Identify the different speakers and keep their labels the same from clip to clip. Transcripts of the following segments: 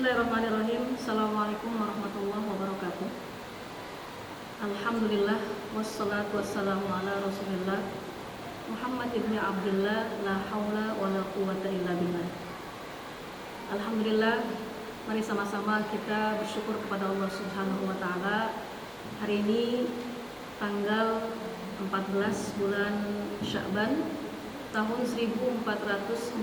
Speaker 1: Bismillahirrahmanirrahim. Assalamualaikum warahmatullahi wabarakatuh. Alhamdulillah wassalatu wassalamu ala Rasulillah Muhammad ibni Abdullah, la haula wa la quwwata illa billah. Alhamdulillah, mari sama-sama kita bersyukur kepada Allah Subhanahu wa taala. Hari ini tanggal 14 bulan Sya'ban tahun 1442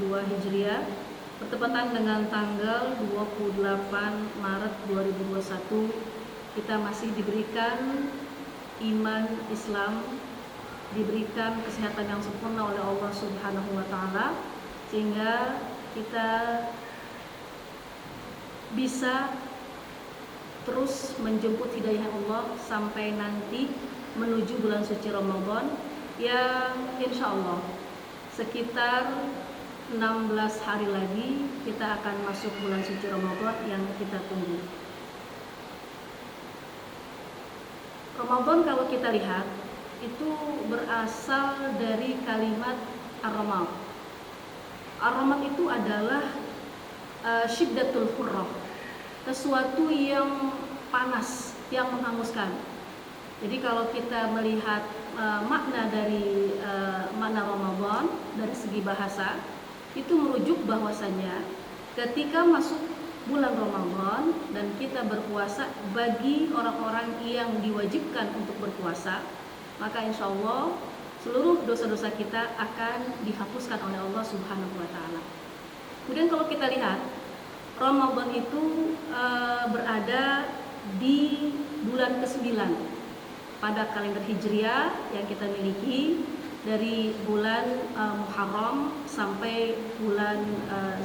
Speaker 1: Hijriah, bertepatan dengan tanggal 28 Maret 2021. Kita masih diberikan iman Islam, diberikan kesehatan yang sempurna oleh Allah Subhanahu wa taala, sehingga kita bisa terus menjemput hidayah Allah sampai nanti menuju bulan suci Ramadan yang insya Allah sekitar 16 hari lagi kita akan masuk bulan suci Ramadan yang kita tunggu. Ramadan kalau kita lihat itu berasal dari kalimat ar-ramad. Ar-ramad itu adalah syiddatul hurrah, sesuatu yang panas, yang menghanguskan. Jadi kalau kita melihat makna dari makna Ramadan dari segi bahasa, itu merujuk bahwasanya ketika masuk bulan Ramadan dan kita berpuasa, bagi orang-orang yang diwajibkan untuk berpuasa, maka insya Allah seluruh dosa-dosa kita akan dihapuskan oleh Allah Subhanahu wa taala. Kemudian kalau kita lihat, Ramadan itu berada di bulan ke-9 pada kalender Hijriah yang kita miliki, dari bulan Muharram sampai bulan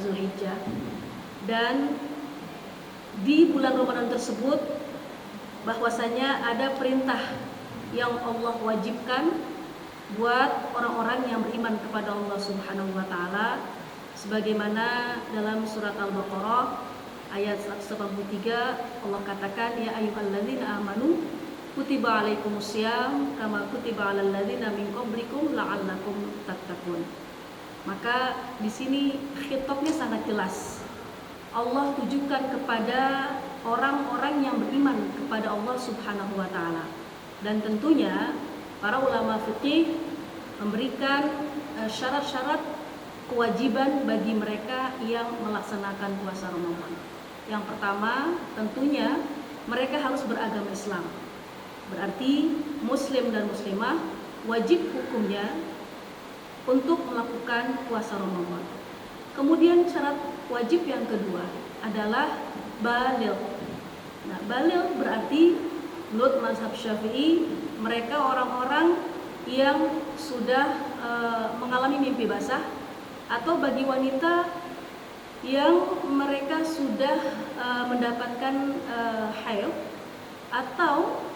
Speaker 1: Zulhijjah. Dan di bulan Ramadan tersebut bahwasanya ada perintah yang Allah wajibkan buat orang-orang yang beriman kepada Allah Subhanahu wa taala, sebagaimana dalam surat Al-Baqarah ayat 183 Allah katakan, ya ayyuhalladzina amanu kutiba alaikumusiyam kama kutiba alal ladzina min qablikum la'allakum tattaqun. Maka di sini khitabnya sangat jelas. Allah tujukan kepada orang-orang yang beriman kepada Allah Subhanahu wa taala. Dan tentunya para ulama fikih memberikan syarat-syarat kewajiban bagi mereka yang melaksanakan puasa Ramadan. Yang pertama, tentunya mereka harus beragama Islam. Berarti muslim dan muslimah wajib hukumnya untuk melakukan puasa Ramadan. Kemudian syarat wajib yang kedua adalah baligh. Nah, baligh berarti menurut mazhab Syafi'i, mereka orang-orang yang sudah mengalami mimpi basah, atau bagi wanita yang mereka sudah mendapatkan haid, atau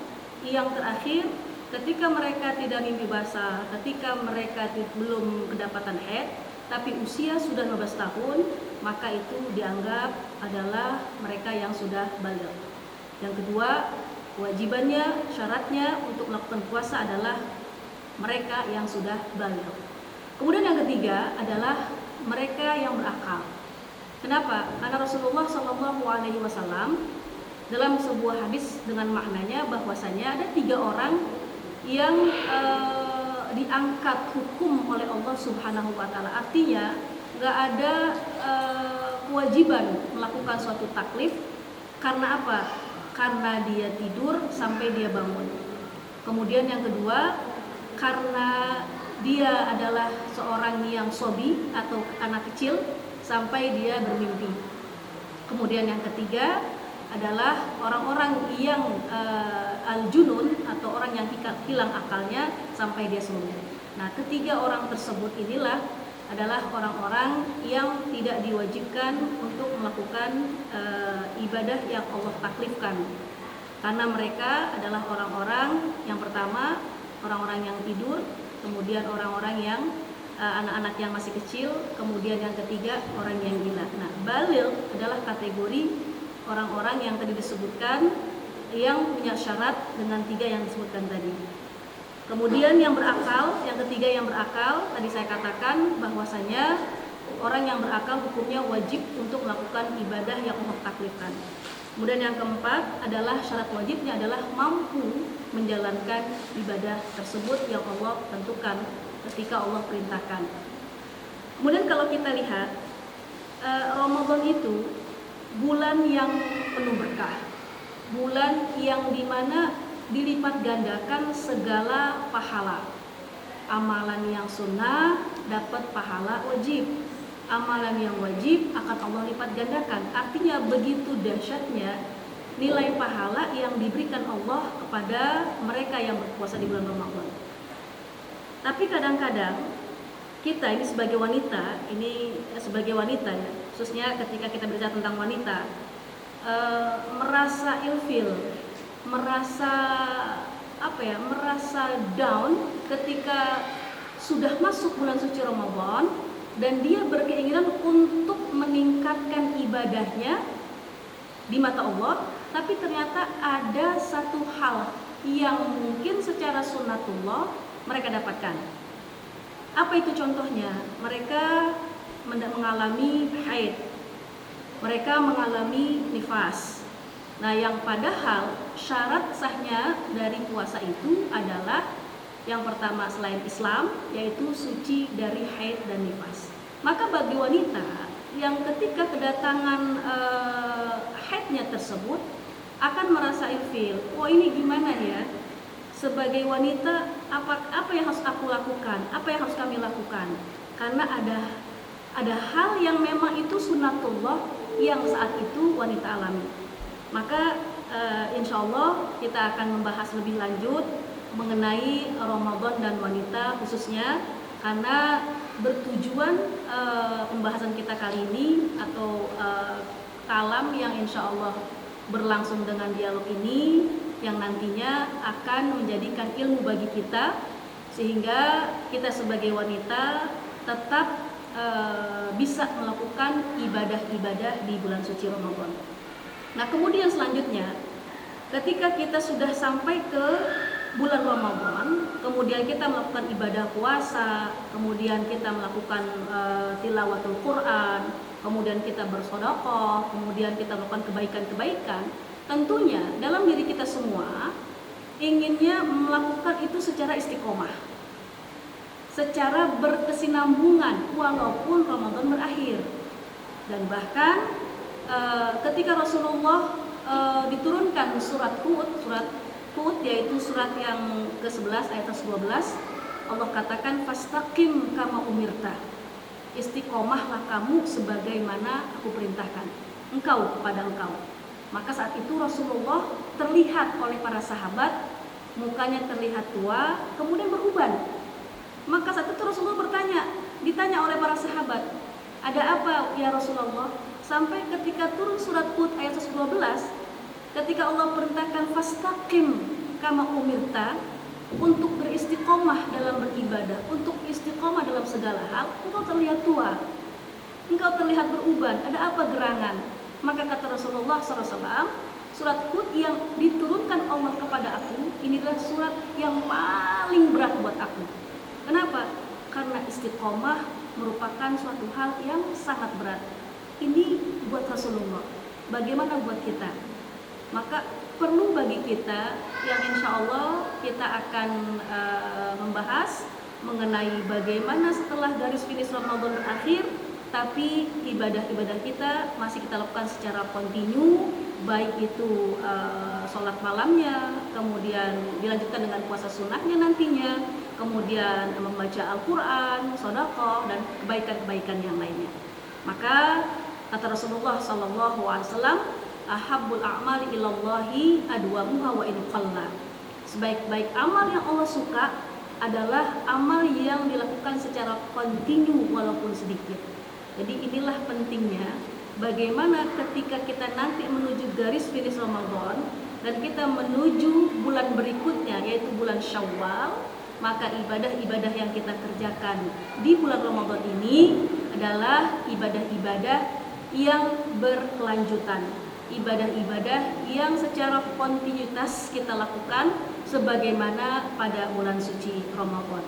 Speaker 1: yang terakhir ketika mereka tidak mimpi basah, ketika mereka belum kedapatan haid tapi usia sudah 15 tahun, maka itu dianggap adalah mereka yang sudah baligh. Yang kedua, kewajibannya, syaratnya untuk melakukan puasa adalah mereka yang sudah baligh. Kemudian yang ketiga adalah mereka yang berakal. Kenapa? Karena Rasulullah SAW dalam sebuah hadis dengan maknanya bahwasanya ada 3 orang yang diangkat hukum oleh Allah Subhanahu wa taala. Artinya nggak ada kewajiban melakukan suatu taklif. Karena apa? Karena dia tidur sampai dia bangun. Kemudian yang kedua, karena dia adalah seorang yang sobi atau anak kecil sampai dia bermimpi. Kemudian yang ketiga adalah orang-orang yang al-junun atau orang yang hilang akalnya sampai dia sembuh. Nah, ketiga orang tersebut inilah adalah orang-orang yang tidak diwajibkan untuk melakukan ibadah yang Allah taklifkan. Karena mereka adalah orang-orang yang pertama, orang-orang yang tidur, kemudian orang-orang yang anak-anak yang masih kecil, kemudian yang ketiga orang yang gila. Nah, baligh adalah kategori orang-orang yang tadi disebutkan yang punya syarat dengan 3 yang disebutkan tadi. Kemudian yang berakal, yang ketiga yang berakal, tadi saya katakan bahwasanya Orang yang berakal hukumnya wajib untuk melakukan ibadah yang Allah taklifkan. Kemudian yang keempat adalah syarat wajibnya adalah mampu menjalankan ibadah tersebut yang Allah tentukan ketika Allah perintahkan. Kemudian kalau kita lihat Ramadan itu bulan yang penuh berkah, bulan yang dimana dilipat gandakan segala pahala. Amalan yang sunnah dapat pahala wajib, amalan yang wajib akan Allah lipat gandakan. Artinya begitu dahsyatnya nilai pahala yang diberikan Allah kepada mereka yang berpuasa di bulan Ramadan. Tapi kadang-kadang kita ini sebagai wanita, ya, khususnya ketika kita bicara tentang wanita, merasa ilfil, merasa down ketika sudah masuk bulan suci Ramadan dan dia berkeinginan untuk meningkatkan ibadahnya di mata Allah, tapi ternyata ada satu hal yang mungkin secara sunnatullah mereka dapatkan. Apa itu contohnya? Mereka mengalami haid, mereka mengalami nifas. Nah, yang padahal syarat sahnya dari puasa itu adalah yang pertama selain Islam, yaitu suci dari haid dan nifas. Maka bagi wanita yang ketika kedatangan haidnya tersebut akan merasa ilfil, oh ini gimana ya? Sebagai wanita, apa yang harus aku lakukan? Apa yang harus kami lakukan? Karena ada hal yang memang itu sunnatullah yang saat itu wanita alami. Maka insya Allah kita akan membahas lebih lanjut mengenai Ramadan dan wanita khususnya, karena bertujuan pembahasan kita kali ini atau kalam yang insya Allah berlangsung dengan dialog ini yang nantinya akan menjadikan ilmu bagi kita sehingga kita sebagai wanita tetap bisa melakukan ibadah-ibadah di bulan suci Ramadan. Nah, kemudian selanjutnya ketika kita sudah sampai ke bulan Ramadan, kemudian kita melakukan ibadah puasa, kemudian kita melakukan tilawatul Quran, kemudian kita bersedekah, kemudian kita melakukan kebaikan-kebaikan. Tentunya dalam diri kita semua inginnya melakukan itu secara istiqomah, secara berkesinambungan walaupun Ramadan berakhir. Dan bahkan ketika Rasulullah diturunkan surat Hud, yaitu surat yang ke-11 ayat 12, Allah katakan fastaqim kama umirta, istiqomahlah kamu sebagaimana aku perintahkan engkau kepada engkau. Maka saat itu Rasulullah terlihat oleh para sahabat, mukanya terlihat tua, kemudian beruban. Maka saat itu Rasulullah ditanya oleh para sahabat, ada apa ya Rasulullah? Sampai ketika turun surat Hud ayat 12, ketika Allah perintahkan fastaqim kama umirta, untuk beristiqomah dalam beribadah, untuk istiqomah dalam segala hal, engkau terlihat tua, engkau terlihat beruban, ada apa gerangan? Maka kata Rasulullah SAW, surat Hud yang diturunkan Allah kepada aku, inilah surat yang paling berat buat aku. Kenapa? Karena istiqomah merupakan suatu hal yang sangat berat. Ini buat Rasulullah. Bagaimana buat kita? Maka perlu bagi kita yang insya Allah kita akan membahas mengenai bagaimana setelah garis finish Ramadan berakhir, tapi ibadah-ibadah kita masih kita lakukan secara kontinu, baik itu sholat malamnya, kemudian dilanjutkan dengan puasa sunnahnya nantinya, kemudian membaca Al-Quran, sedekah, dan kebaikan-kebaikan yang lainnya. Maka kata Rasulullah SAW, ahabbul a'mali ilallahi adwamuha wa in qalla. Sebaik-baik amal yang Allah suka adalah amal yang dilakukan secara kontinu walaupun sedikit. Jadi inilah pentingnya bagaimana ketika kita nanti menuju garis finish Ramadan dan kita menuju bulan berikutnya yaitu bulan Syawal, maka ibadah-ibadah yang kita kerjakan di bulan Ramadan ini adalah ibadah-ibadah yang berkelanjutan, ibadah-ibadah yang secara kontinuitas kita lakukan sebagaimana pada bulan suci Ramadan.